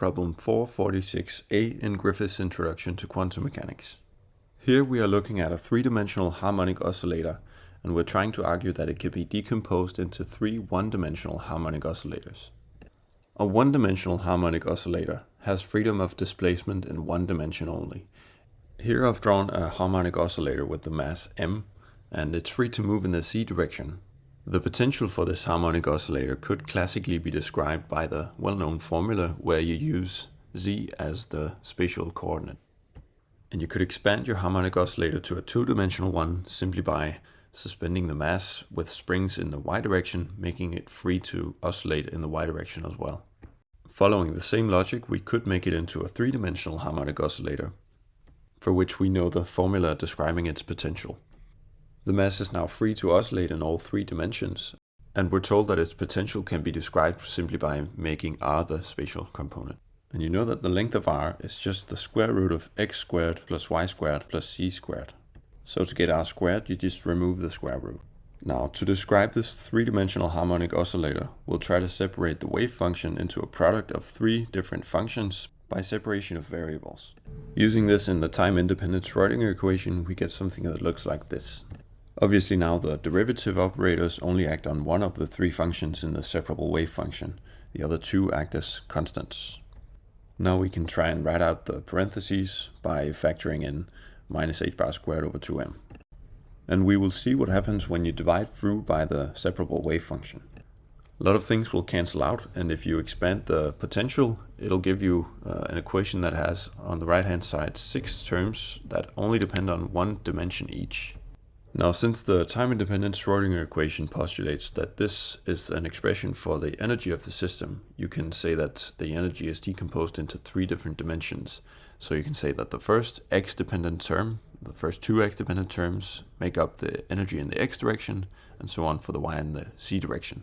problem 446A in Griffiths' Introduction to Quantum Mechanics. Here we are looking at a three-dimensional harmonic oscillator, and we're trying to argue that it can be decomposed into three one-dimensional harmonic oscillators. A one-dimensional harmonic oscillator has freedom of displacement in one dimension only. Here I've drawn a harmonic oscillator with the mass m, and it's free to move in the z direction. The potential for this harmonic oscillator could classically be described by the well-known formula where you use z as the spatial coordinate. And you could expand your harmonic oscillator to a two-dimensional one simply by suspending the mass with springs in the y direction, making it free to oscillate in the y direction as well. Following the same logic, we could make it into a three-dimensional harmonic oscillator, for which we know the formula describing its potential. The mass is now free to oscillate in all three dimensions, and we're told that its potential can be described simply by making r the spatial component. And you know that the length of r is just the square root of x squared plus y squared plus z squared. So to get r squared, you just remove the square root. Now, to describe this three-dimensional harmonic oscillator, we'll try to separate the wave function into a product of three different functions by separation of variables. Using this in the time-independent Schroeter equation, we get something that looks like this. Obviously now the derivative operators only act on one of the three functions in the separable wave function. The other two act as constants. Now we can try and write out the parentheses by factoring in minus h bar squared over 2m. And we will see what happens when you divide through by the separable wave function. A lot of things will cancel out, and if you expand the potential, it'll give you an equation that has on the right hand side 6 terms that only depend on one dimension each. Now, since the time-independent Schroeter equation postulates that this is an expression for the energy of the system, you can say that the energy is decomposed into three different dimensions. So you can say that the first x-dependent term, the first two x-dependent terms make up the energy in the x direction, and so on for the y and the z direction.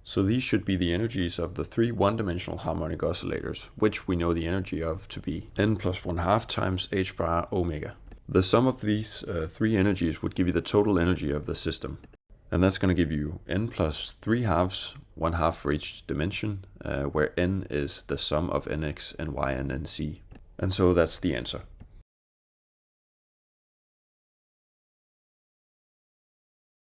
So these should be the energies of the three one-dimensional harmonic oscillators, which we know the energy of to be n plus 1/2 times h bar omega. The sum of these three energies would give you the total energy of the system. And that's going to give you n plus 3/2, 1/2 for each dimension, where n is the sum of nx and y and nz. And so that's the answer.